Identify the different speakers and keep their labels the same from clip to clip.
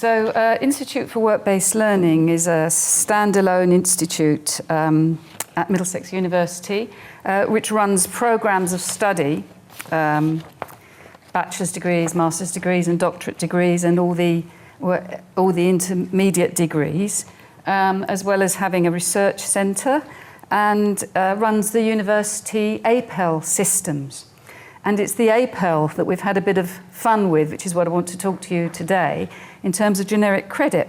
Speaker 1: So Institute for Work-Based Learning is a standalone institute at Middlesex University, which runs programs of study, bachelor's degrees, master's degrees and doctorate degrees and all the intermediate degrees, as well as having a research centre, and runs the university APEL systems. And it's the APEL that we've had a bit of fun with, which is what I want to talk to you today, in terms of generic credit.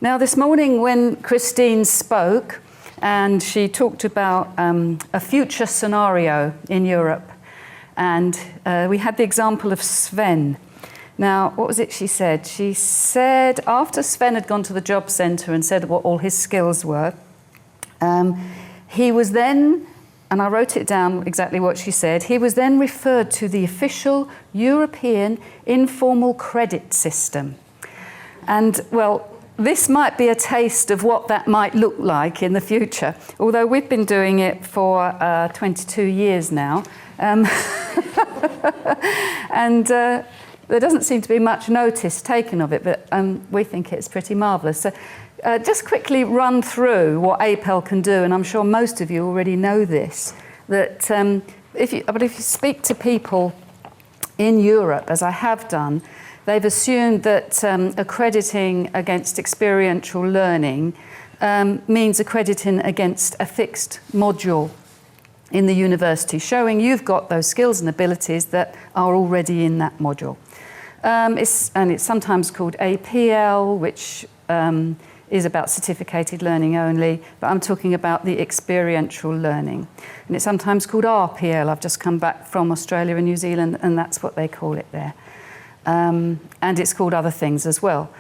Speaker 1: Now, this morning when Christine spoke, and she talked about a future scenario in Europe, and we had the example of Sven. Now, what was it she said? She said after Sven had gone to the job centre and said what all his skills were, he was then, and I wrote it down exactly what she said, he was then referred to the official European informal credit system. And, well, this might be a taste of what that might look like in the future, although we've been doing it for 22 years now. And there doesn't seem to be much notice taken of it, but we think it's pretty marvellous. So just quickly run through what APEL can do, and I'm sure most of you already know this, that if you speak to people in Europe, as I have done, they've assumed that accrediting against experiential learning means accrediting against a fixed module in the university, showing you've got those skills and abilities that are already in that module. It's sometimes called APL, which is about certificated learning only, but I'm talking about the experiential learning. And it's sometimes called RPL. I've just come back from Australia and New Zealand, and that's what they call it there. And it's called other things as well.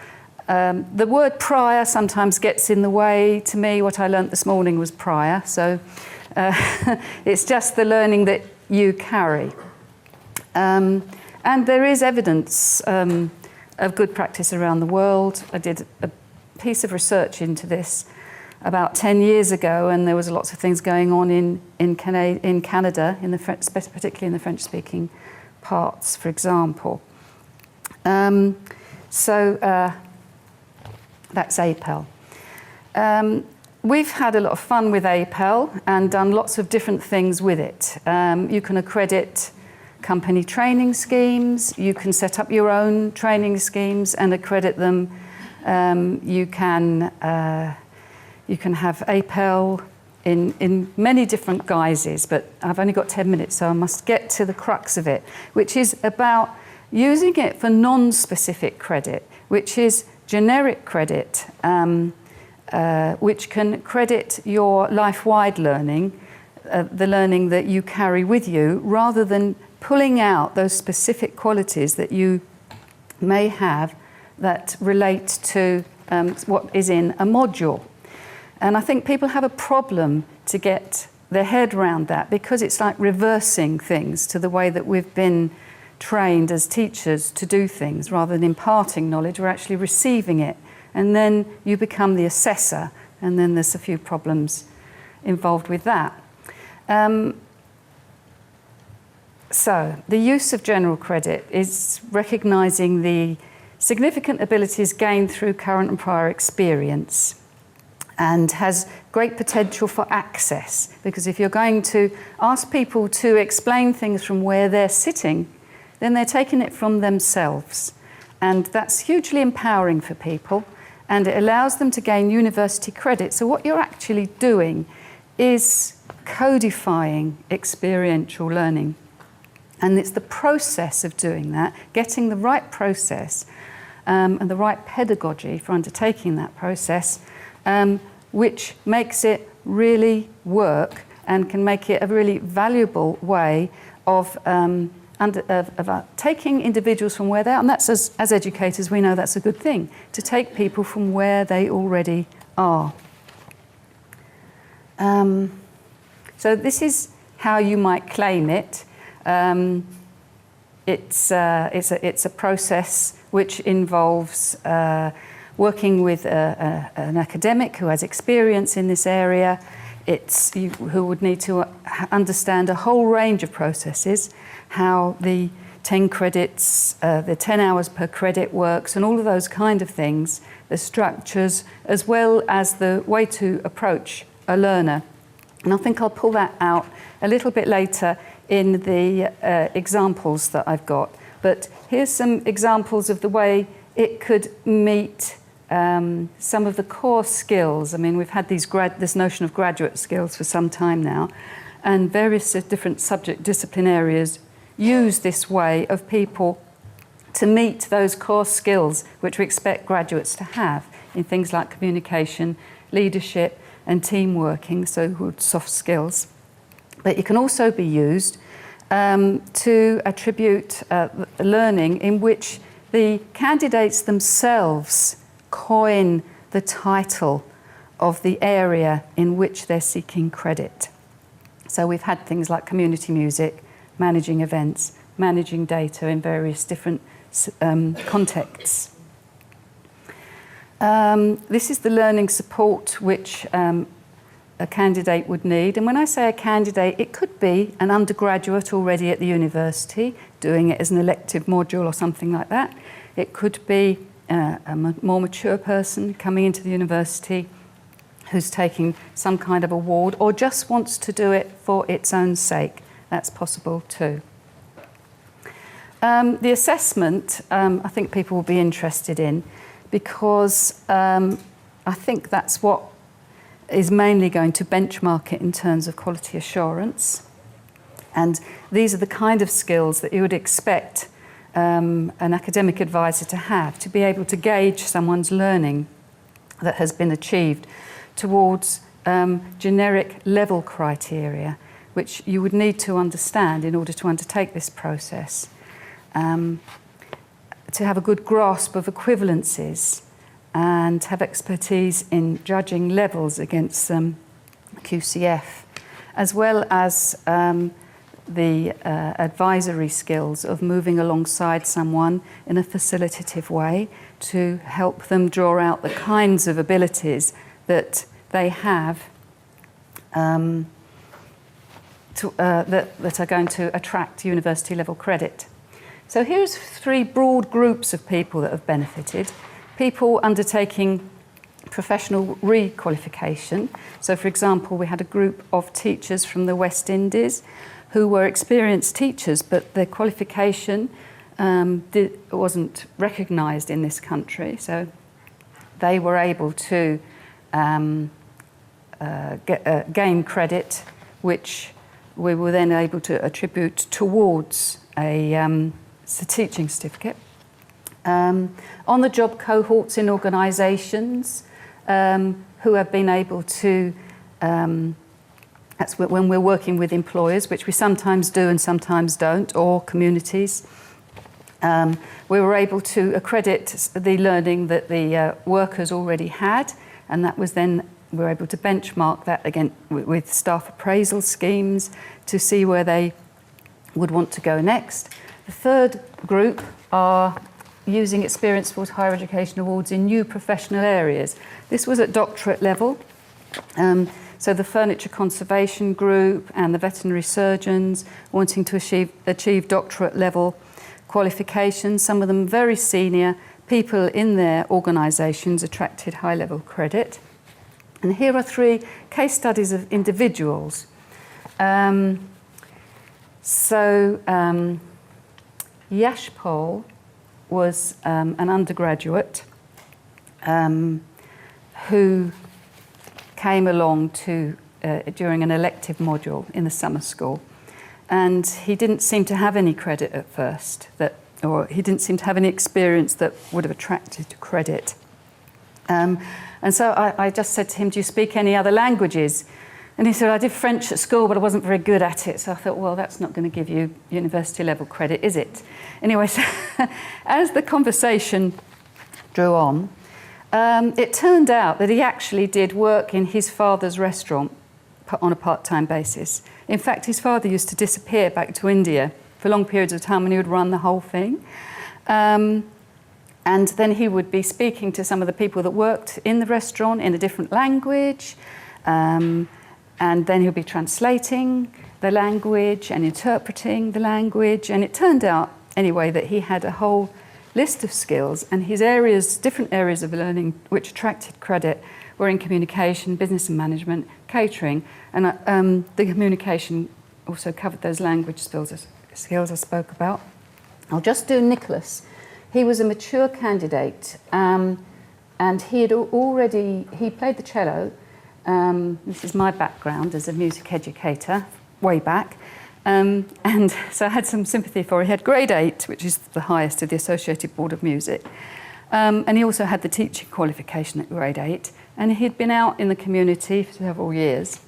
Speaker 1: The word prior sometimes gets in the way. To me, what I learnt this morning was prior. So it's just the learning that you carry. And there is evidence of good practice around the world. I did a piece of research into this about 10 years ago, and there was lots of things going on in Canada, particularly in the French-speaking parts, for example. That's APEL. We've had a lot of fun with APEL and done lots of different things with it. You can accredit company training schemes, you can set up your own training schemes and accredit them. You can have APEL in many different guises, but I've only got 10 minutes, so I must get to the crux of it, which is about using it for non-specific credit, which is generic credit, which can credit your life-wide learning, the learning that you carry with you, rather than pulling out those specific qualities that you may have that relate to what is in a module. And I think people have a problem to get their head around that, because it's like reversing things to the way that we've been trained as teachers to do things. Rather than imparting knowledge, we're actually receiving it. And then you become the assessor, and then there's a few problems involved with that. So the use of general credit is recognising the significant abilities gained through current and prior experience, and has great potential for access, because if you're going to ask people to explain things from where they're sitting, then they're taking it from themselves. And that's hugely empowering for people, and it allows them to gain university credit. So what you're actually doing is codifying experiential learning. And it's the process of doing that, getting the right process and the right pedagogy for undertaking that process, which makes it really work and can make it a really valuable way of taking individuals from where they are. And that's, as educators, we know that's a good thing, to take people from where they already are. So this is how you might claim it. It's a process which involves working with an academic who has experience in this area. Who would need to understand a whole range of processes, how the 10 credits, the 10 hours per credit works, and all of those kind of things, the structures, as well as the way to approach a learner. And I think I'll pull that out a little bit later in the examples that I've got. But here's some examples of the way it could meet some of the core skills. I mean, we've had this notion of graduate skills for some time now, and various different subject discipline areas use this way of people to meet those core skills which we expect graduates to have in things like communication, leadership, and team working, so soft skills. But it can also be used to attribute learning in which the candidates themselves coin the title of the area in which they're seeking credit. So we've had things like community music, managing events, managing data in various different contexts. This is the learning support which a candidate would need. And when I say a candidate, it could be an undergraduate already at the university, doing it as an elective module or something like that. It could be a more mature person coming into the university who's taking some kind of award or just wants to do it for its own sake. That's possible too. The assessment, I think people will be interested in, because I think that's what is mainly going to benchmark it in terms of quality assurance. And these are the kind of skills that you would expect an academic advisor to have, to be able to gauge someone's learning that has been achieved towards generic level criteria, which you would need to understand in order to undertake this process. To have a good grasp of equivalencies and have expertise in judging levels against QCF, as well as the advisory skills of moving alongside someone in a facilitative way to help them draw out the kinds of abilities that they have that are going to attract university level credit. So here's 3 broad groups of people that have benefited. People undertaking professional re-qualification. So for example, we had a group of teachers from the West Indies who were experienced teachers, but their qualification wasn't recognised in this country. So they were able to gain credit, which we were then able to attribute towards a teaching certificate. On-the-job cohorts in organisations who have been able to, that's when we're working with employers, which we sometimes do and sometimes don't, or communities. We were able to accredit the learning that the workers already had, and that was then, we were able to benchmark that again with staff appraisal schemes to see where they would want to go next. The third group are using Experience towards Higher Education Awards in new professional areas. This was at doctorate level. So the furniture conservation group and the veterinary surgeons wanting to achieve doctorate level qualifications, some of them very senior people in their organisations attracted high level credit. And here are 3 case studies of individuals. Yashpal was an undergraduate who came along to during an elective module in the summer school, and he didn't seem to have any credit at first, or he didn't seem to have any experience that would have attracted credit. And so I just said to him, "Do you speak any other languages?" And he said, "I did French at school, but I wasn't very good at it." So I thought, well, that's not going to give you university level credit, is it? Anyway, so as the conversation drew on, it turned out that he actually did work in his father's restaurant on a part-time basis. In fact, his father used to disappear back to India for long periods of time, and he would run the whole thing. And then he would be speaking to some of the people that worked in the restaurant in a different language. And then he'll be translating the language and interpreting the language. And it turned out anyway, that he had a whole list of skills, and his areas, different areas of learning which attracted credit were in communication, business and management, catering, and the communication also covered those language skills I spoke about. I'll just do Nicholas. He was a mature candidate, and he played the cello. This is my background as a music educator way back. And so I had some sympathy for him. He had grade 8, which is the highest of the Associated Board of Music. And he also had the teaching qualification at grade 8. And he'd been out in the community for several years.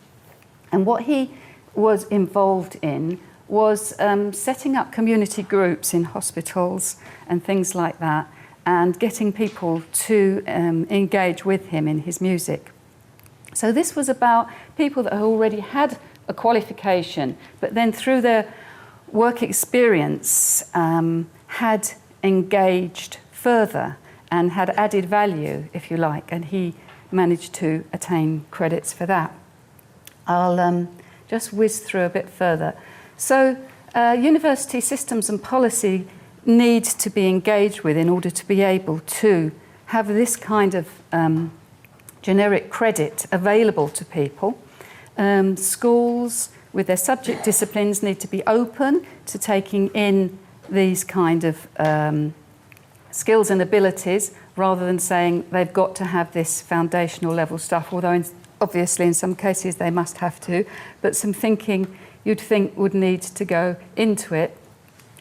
Speaker 1: And what he was involved in was setting up community groups in hospitals and things like that, and getting people to engage with him in his music. So this was about people that already had a qualification, but then through their work experience had engaged further and had added value, if you like, and he managed to attain credits for that. I'll just whiz through a bit further. So university systems and policy need to be engaged with in order to be able to have this kind of generic credit available to people. Schools with their subject disciplines need to be open to taking in these kind of skills and abilities, rather than saying they've got to have this foundational level stuff, although obviously in some cases they must have to, but some thinking you'd think would need to go into it.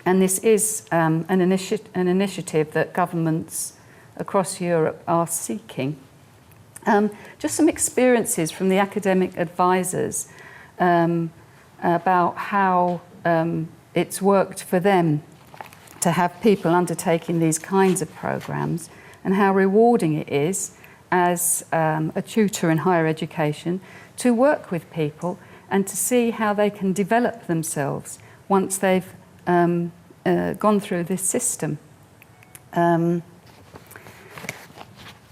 Speaker 1: And this is an initiative that governments across Europe are seeking. Just some experiences from the academic advisors about how it's worked for them to have people undertaking these kinds of programs, and how rewarding it is as a tutor in higher education to work with people and to see how they can develop themselves once they've gone through this system.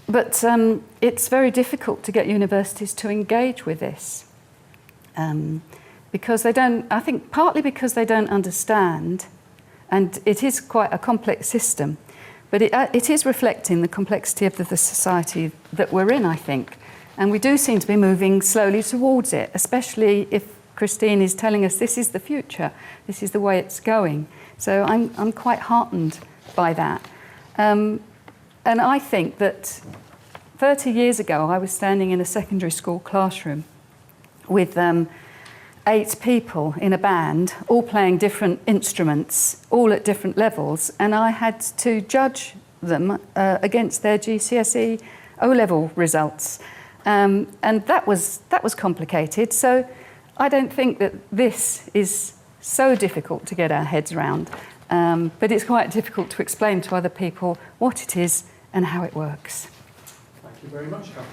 Speaker 1: But it's very difficult to get universities to engage with this because they don't, I think partly because they don't understand, and it is quite a complex system, but it is reflecting the complexity of the society that we're in, I think. And we do seem to be moving slowly towards it, especially if Christine is telling us this is the future, this is the way it's going. So I'm quite heartened by that. And I think that 30 years ago, I was standing in a secondary school classroom with 8 people in a band, all playing different instruments, all at different levels, and I had to judge them against their GCSE O-level results. And that was complicated. So I don't think that this is so difficult to get our heads around, but it's quite difficult to explain to other people what it is and how it works.
Speaker 2: Thank you very much, Carol.